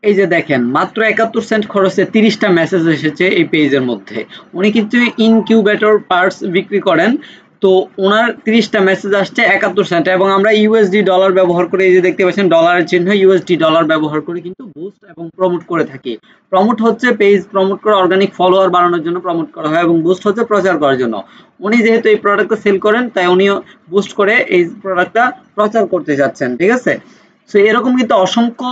এই যে দেখেন মাত্র ৭১ সেন্ট খরচে ৩০টা মেসেজ এসেছে এই পেজের মধ্যে। উনি কিন্তু ইনকিউবেটর পার্টস বিক্রি করেন। তো ওনার ৩০টা মেসেজ আসছে ৭১ সেন্ট, এবং আমরা ইউএসডি ডলার ব্যবহার করে, এই যে দেখতে পাচ্ছেন ডলারের চিহ্ন, ইউএসডি ডলার ব্যবহার করে কিন্তু বুস্ট এবং প্রমোট করে থাকি। প্রমোট হচ্ছে পেজ প্রমোট করা, অর্গানিক ফলোয়ার বাড়ানোর জন্য প্রমোট করা হয়, এবং বুস্ট হচ্ছে প্রচার করার জন্য। উনি যেহেতু এই প্রোডাক্টটা সেল করেন, তাই উনিও বুস্ট করে এই প্রোডাক্টটা প্রচার করতে যাচ্ছেন, ঠিক আছে? সো এরকম কিন্তু অসংখ্য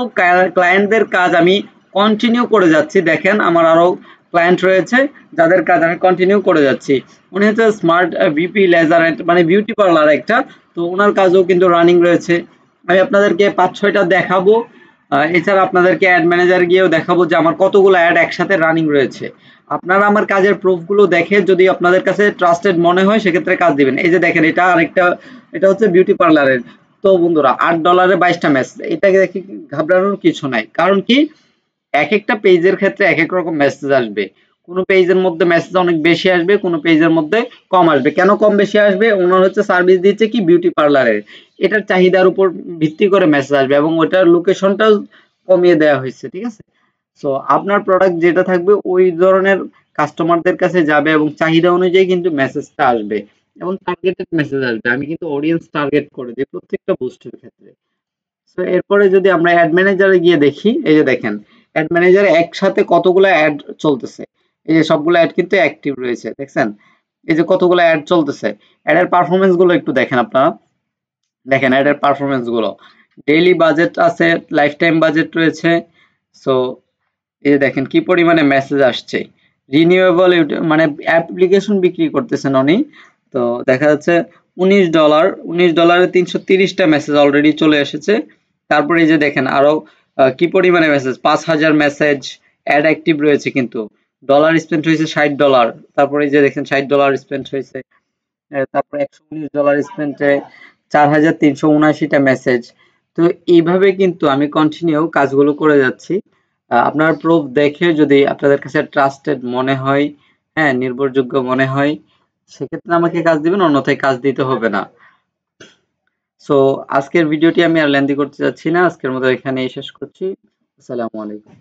ক্লায়েন্টদের কাজ আমি কন্টিনিউ করে যাচ্ছি। দেখেন আমার আরো ক্লায়েন্ট রয়েছে যাদের কাজ আমি কন্টিনিউ করে যাচ্ছি। উনি হচ্ছে স্মার্ট বিপি লেজার, মানে বিউটি পার্লার একটা, তো ওনার কাজও কিন্তু রানিং রয়েছে। আমি আপনাদেরকে ৫-৬টা দেখাবো। এছাড়া আপনাদেরকে অ্যাড ম্যানেজার গিয়েও দেখাবো যে আমার কতগুলো অ্যাড একসাথে রানিং রয়েছে। আপনারা আমার কাজের প্রুফগুলো দেখে যদি আপনাদের কাছে ট্রাস্টেড মনে হয় সেক্ষেত্রে কাজ দিবেন। এই যে দেখেন এটা আরেকটা, এটা হচ্ছে বিউটি পার্লারের। তো বন্ধুরা $৮ 22টা মেসেজ, এটাকে দেখে ঘাবড়ানোর কিছু নাই। কারণ কি, এক একটা পেজের ক্ষেত্রে এক এক রকম মেসেজ আসবে। কোনো পেজের মধ্যে মেসেজ অনেক বেশি আসবে, কোনো পেজের মধ্যে কম আসবে। কেন কম বেশি আসবে? ওনার হচ্ছে সার্ভিস দিচ্ছে কি বিউটি পার্লারের, এটার চাহিদার উপর ভিত্তি করে মেসেজ আসবে, এবং ওটার লোকেশনটাও কমিয়ে দেওয়া হয়েছে, ঠিক আছে? সো আপনার প্রোডাক্ট যেটা থাকবে ওই ধরনের কাস্টমারদের কাছে যাবে, এবং চাহিদা অনুযায়ী কিন্তু মেসেজটা আসবে, এবং টার্গেটেড মেসেজ আসবে। আমি কিন্তু অডিয়েন্স টার্গেট করে দিই প্রত্যেকটা পোস্টের ক্ষেত্রে। তো এরপরে যদি আমরা অ্যাড ম্যানেজারে গিয়ে দেখি, এই যে দেখেন অ্যাড ম্যানেজারে একসাথে কতগুলো অ্যাড চলতেছে। এই যে সবগুলো অ্যাড কিন্তু অ্যাক্টিভ রয়েছে, দেখছেন? এই যে কতগুলো অ্যাড চলতেছে। অ্যাডের পারফরমেন্স গুলো একটু দেখেন আপনারা। দেখেন অ্যাডের পারফরমেন্স গুলো, ডেইলি বাজেট আছে, লাইফ টাইম বাজেট রয়েছে। সো এই যে দেখেন কি পরিমাণে মেসেজ আসছে। রিনিউয়েবল মানে অ্যাপ্লিকেশন বিক্রি করতেছেন উনি। তো দেখা যাচ্ছে $19 330টা মেসেজ অলরেডি চলে এসেছে। তারপরে এই যে দেখেন আরো কি পরিমাণে মেসেজ, 5,000 মেসেজ অ্যাড অ্যাক্টিভ রয়েছে, কিন্তু ডলার স্পেন্ড হয়েছে $60। তারপরে এই যে দেখেন $60 স্পেন্ড হয়েছে। তারপর $119 স্পেন্ডে 4,379টা মেসেজ। তো এইভাবে কিন্তু আমি কন্টিনিউ কাজগুলো করে যাচ্ছি। আপনার প্রুফ দেখে যদি আপনাদের কাছে ট্রাস্টেড মনে হয়, হ্যাঁ নির্ভরযোগ্য মনে হয়, সেক্ষেত্রে আমাকে কাজ দিবেন, অন্যথায় কাজ দিতে হবে না। সো আজকের ভিডিওটি আমি আর লেন্দি করতে যাচ্ছি না, আজকের মতো এখানেই শেষ করছি। আসসালামু আলাইকুম।